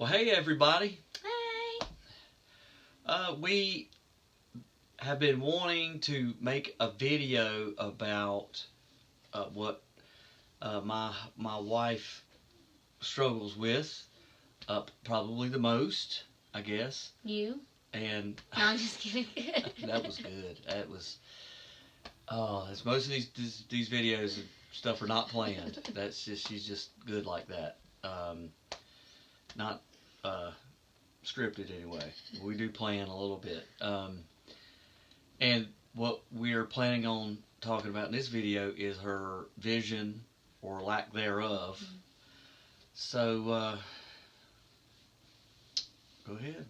Well, hey everybody. Hi. We have been wanting to make a video about what my wife struggles with, probably the most, I guess. You? And No, I'm just kidding. that was good. That was. Oh, as most of these videos and stuff are not planned. That's just she's just good like that. Not scripted anyway. We do plan a little bit. And what we're planning on talking about in this video is her vision or lack thereof. Mm-hmm. So, go ahead.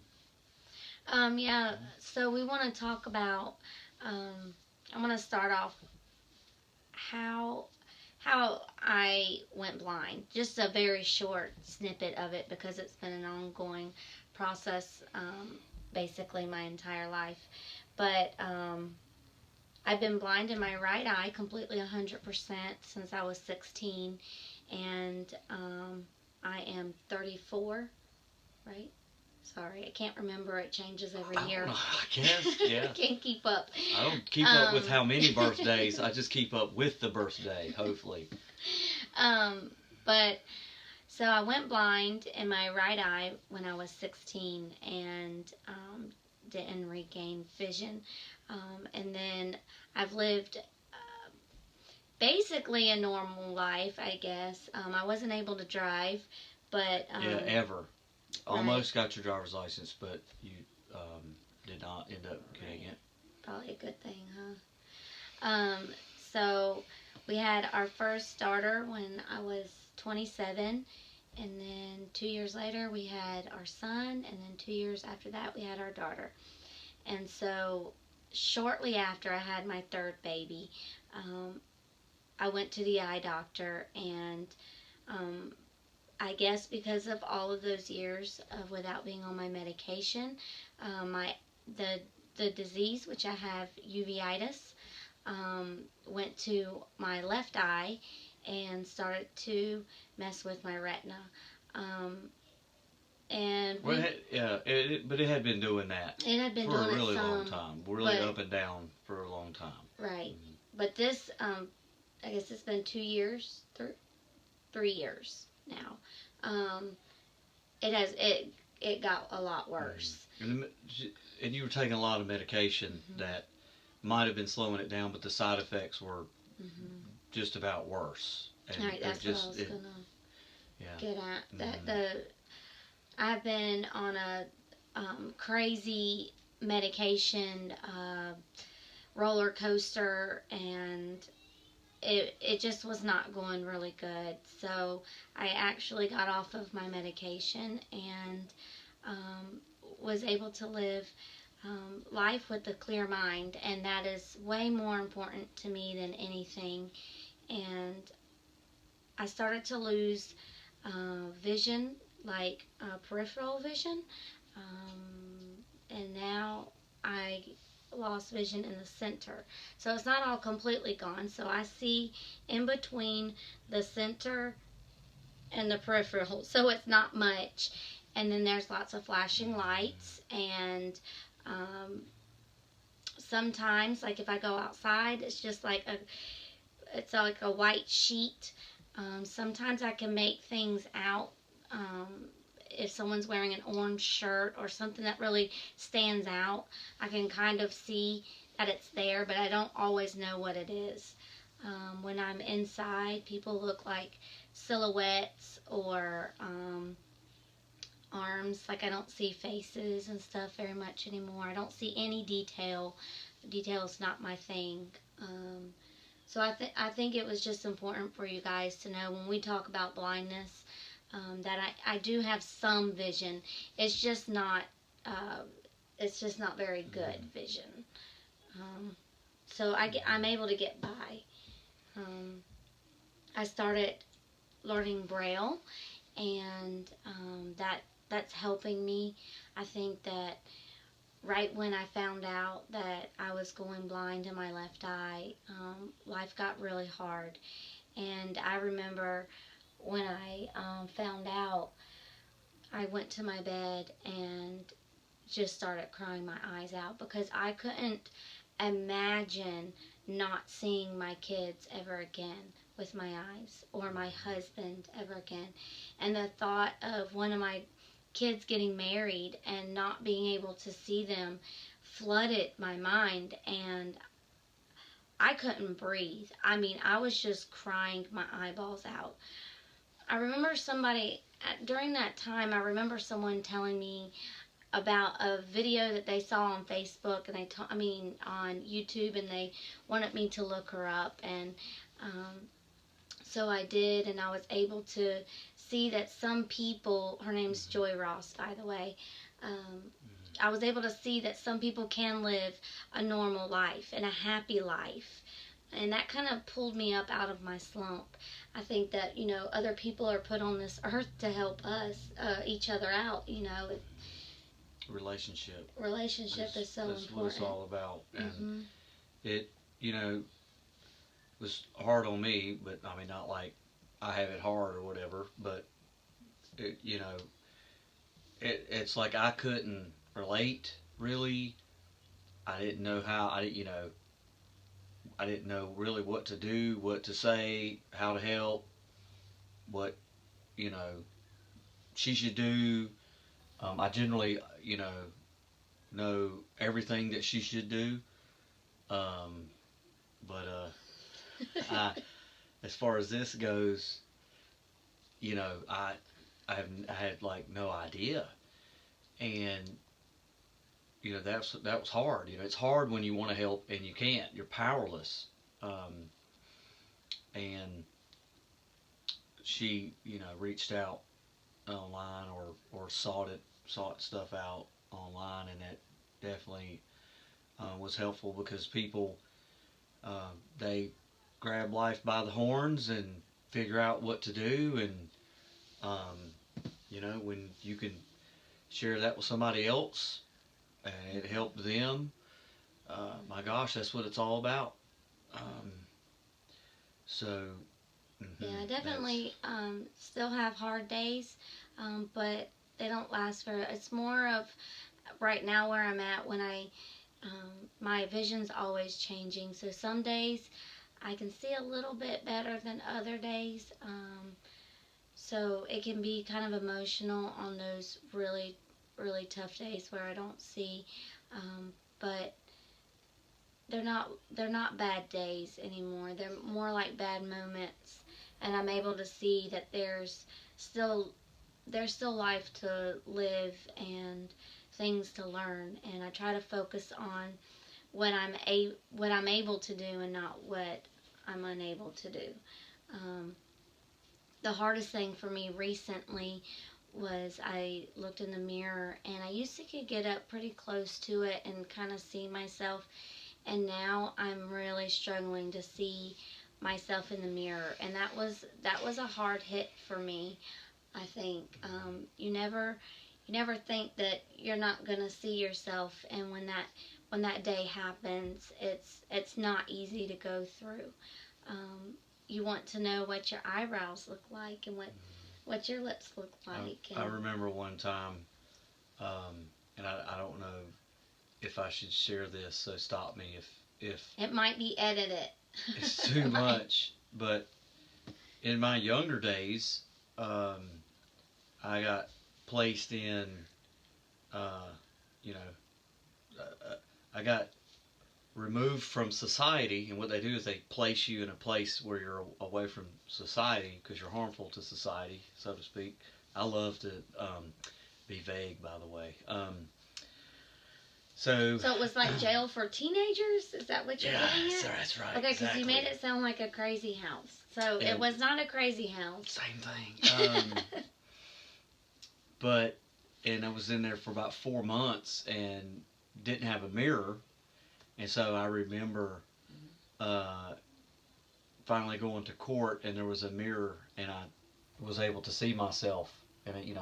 Yeah, so we want to talk about, I want to start off how I went blind. Just a very short snippet of it because it's been an ongoing process, basically my entire life. But I've been blind in my right eye completely 100% since I was 16, and I am 34, right? Sorry, I can't remember. It changes every year. I guess, yeah. I can't keep up. I don't keep up with how many birthdays. I just keep up with the birthday, hopefully. But so I went blind in my right eye when I was 16 and didn't regain vision. And then I've lived basically a normal life, I guess. I wasn't able to drive, but... yeah, ever. Almost right. got your driver's license, but you did not end up getting it. Probably a good thing, huh? So we had our first daughter when I was 27, and then 2 years later we had our son, and then 2 years after that we had our daughter. And so shortly after I had my third baby, I went to the eye doctor, and I guess because of all of those years of without being on my medication, the disease, which I have uveitis, went to my left eye and started to mess with my retina. But it had been doing that. It had been for doing a really it some, long time, really up and down for a long time. Right, but this, I guess it's been 2 years, 3 years now. It got a lot worse. And you were taking a lot of medication that might have been slowing it down, but the side effects were just about worse. And right, that's what I was gonna get at. I've been on a crazy medication roller coaster, and it just was not going really good. So I actually got off of my medication and was able to live life with a clear mind, and that is way more important to me than anything. And I started to lose vision, like peripheral vision, and now I lost vision in the center. So it's not all completely gone. So I see in between the center and the peripheral. So it's not much. And then there's lots of flashing lights. And sometimes, like if I go outside, it's just like a white sheet. Sometimes I can make things out. If someone's wearing an orange shirt or something that really stands out, I can kind of see that it's there, but I don't always know what it is. When I'm inside, people look like silhouettes or arms. Like I don't see faces and stuff very much anymore. I don't see any detail. Detail is not my thing. So I think it was just important for you guys to know when we talk about blindness, that I do have some vision. It's just not very good vision. So I'm able to get by. I started learning Braille, and that's helping me. I think that right when I found out that I was going blind in my left eye, life got really hard. And I remember when I found out, I went to my bed and just started crying my eyes out because I couldn't imagine not seeing my kids ever again with my eyes, or my husband ever again. And the thought of one of my kids getting married and not being able to see them flooded my mind, and I couldn't breathe. I mean, I was just crying my eyeballs out. I remember during that time, I remember someone telling me about a video that they saw on Facebook, and on YouTube, and they wanted me to look her up, and so I did, and I was able to see that some people, her name's Joy Ross, by the way, I was able to see that some people can live a normal life and a happy life. And that kind of pulled me up out of my slump. I think that, other people are put on this earth to help us, each other out, Relationship. Relationship is so important. That's what it's all about. And mm-hmm. it, was hard on me, but I mean, not like I have it hard or whatever, but it's like I couldn't relate really. I didn't know how. I didn't know really what to do, what to say, how to help, what she should do. I generally know everything that she should do, but as far as this goes, I had like no idea, and that was hard. It's hard when you want to help and you can't. You're powerless, and she reached out online or sought stuff out online, and that definitely was helpful because people they grab life by the horns and figure out what to do, and when you can share that with somebody else and it helped them, my gosh, that's what it's all about. So yeah, I definitely still have hard days, but they don't last for. It's more of right now where I'm at when my vision's always changing. So some days I can see a little bit better than other days. So it can be kind of emotional on those really, really tough days where I don't see. But they're not bad days anymore. They're more like bad moments, and I'm able to see that there's still life to live and things to learn, and I try to focus on what I'm able to do and not what I'm unable to do. The hardest thing for me recently was I looked in the mirror, and I used to could get up pretty close to it and kind of see myself, and now I'm really struggling to see myself in the mirror, and that was a hard hit for me. I think you never think that you're not gonna see yourself, and when that day happens, it's not easy to go through. You want to know what your eyebrows look like and what your lips look like. I remember one time, and I don't know if I should share this, so stop me if it might be edited. It's too much. But in my younger days, I got placed in, I got removed from society, and what they do is they place you in a place where you're away from society because you're harmful to society, so to speak. I love to be vague, by the way. So it was like jail for teenagers? Is that what you're getting at? That's right. Okay, because you made it sound like a crazy house. So it was not a crazy house. Same thing. And I was in there for about 4 months and didn't have a mirror. And so I remember finally going to court, and there was a mirror, and I was able to see myself. And it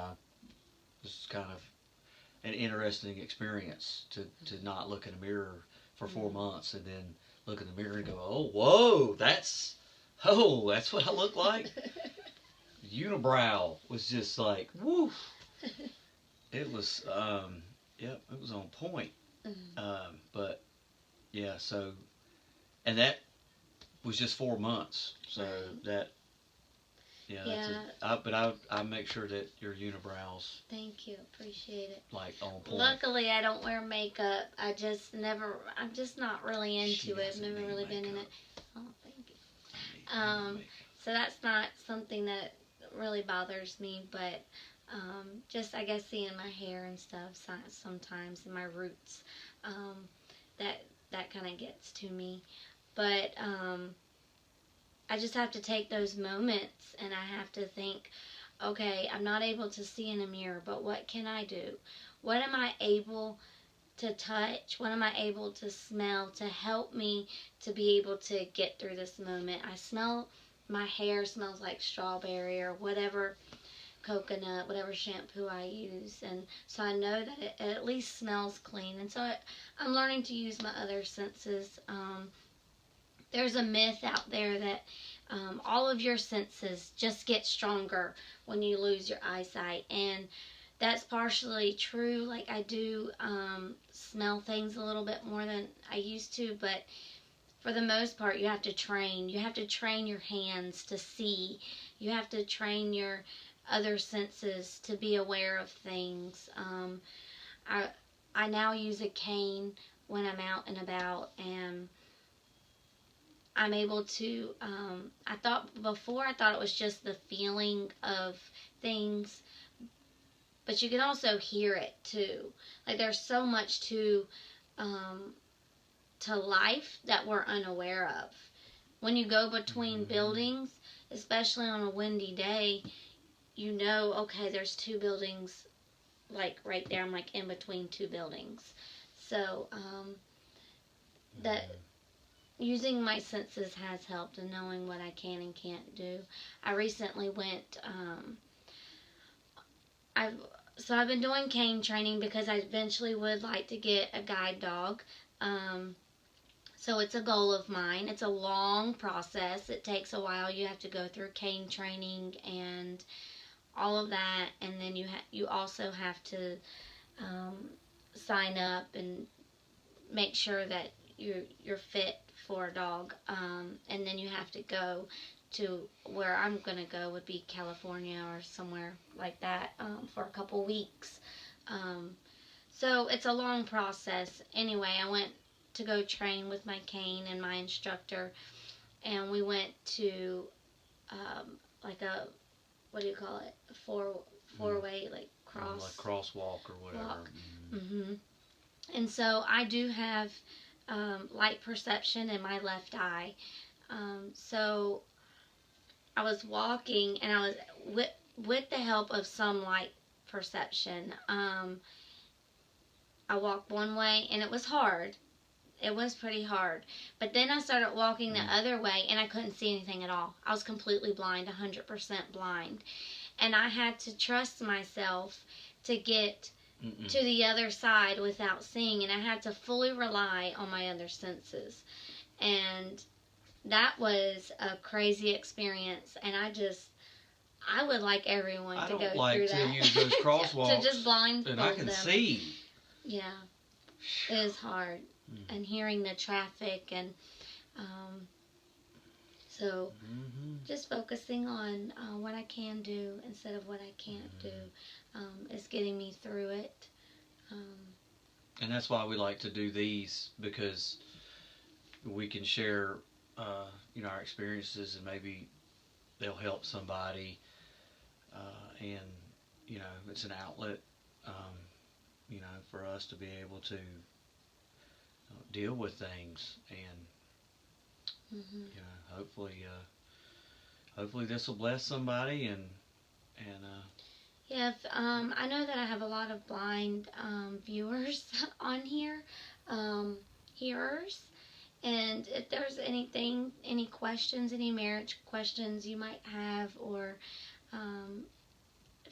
was kind of an interesting experience to not look in a mirror for 4 months and then look in the mirror and go, oh, whoa, that's what I look like. Unibrow was just like, woo. it was yep, it was on point. But yeah, so and that was just 4 months. So Right. that yeah, that's Yeah. but I make sure that your unibrows Thank you. Appreciate it. like on point. Luckily, I don't wear makeup. I just never. I'm just not really She into it. I've doesn't never need really been in it. makeup. Oh, thank you. I need makeup. So that's not something that really bothers me, but just I guess seeing my hair and stuff sometimes and my roots, um, that that kind of gets to me. But I just have to take those moments and I have to think, okay, I'm not able to see in a mirror, but what can I do? What am I able to touch? What am I able to smell to help me to be able to get through this moment? I smell, my hair smells like strawberry or whatever, coconut, whatever shampoo I use. And so I know that it at least smells clean. And so I'm learning to use my other senses. There's a myth out there that all of your senses just get stronger when you lose your eyesight. And that's partially true. Like I do smell things a little bit more than I used to, but for the most part, you have to train. You have to train your hands to see. You have to train your other senses to be aware of things. I I now use a cane when I'm out and about, and I'm able to. I thought before I thought it was just the feeling of things, but you can also hear it too. Like there's so much um, to life that we're unaware of. When you go between buildings, especially on a windy day, you know, okay, there's two buildings like right there. I'm like in between two buildings, so that using my senses has helped and knowing what I can and can't do. I recently went. I've I've been doing cane training because I eventually would like to get a guide dog. Um, so it's a goal of mine. It's a long process. It takes a while. You have to go through cane training and all of that, and then you also have to um, sign up and make sure that you're fit for a dog. And then you have to go to where I'm gonna go would be California or somewhere like that for a couple weeks. Um, so it's a long process. Anyway, I went to go train with my cane and my instructor, and we went to like a what do you call it? A four way like Like crosswalk or whatever. walk. And so I do have light perception in my left eye. So I was walking, and I was with the help of some light perception. I walked one way, and it was hard. It was pretty hard. But then I started walking the other way, and I couldn't see anything at all. I was completely blind, 100% blind. And I had to trust myself to get to the other side without seeing, and I had to fully rely on my other senses. And that was a crazy experience, and I would like everyone to go through that. I don't like to use those crosswalks. To just blindfold them. And I can see. Yeah, it is hard. And hearing the traffic and so just focusing on what I can do instead of what I can't do is getting me through it. And that's why we like to do these, because we can share, our experiences, and maybe they'll help somebody. And it's an outlet, for us to be able to deal with things, and hopefully this will bless somebody, and yeah, I know that I have a lot of blind viewers on here, hearers, and if there's any questions, any marriage questions you might have, or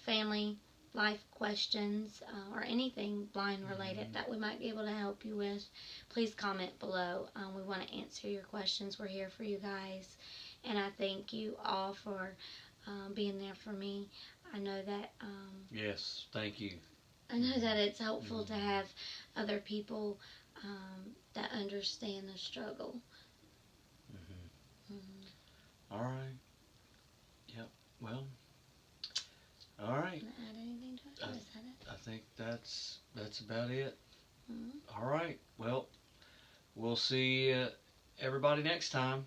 family life questions, or anything blind related that we might be able to help you with, please comment below. We want to answer your questions. We're here for you guys, and I thank you all for being there for me. I know that. Yes, thank you. I know that it's helpful to have other people that understand the struggle. All right. Yep. Well. All right. Can I add anything to it? Or is that it? I think that's about it. Mm-hmm. All right. Well, we'll see everybody next time.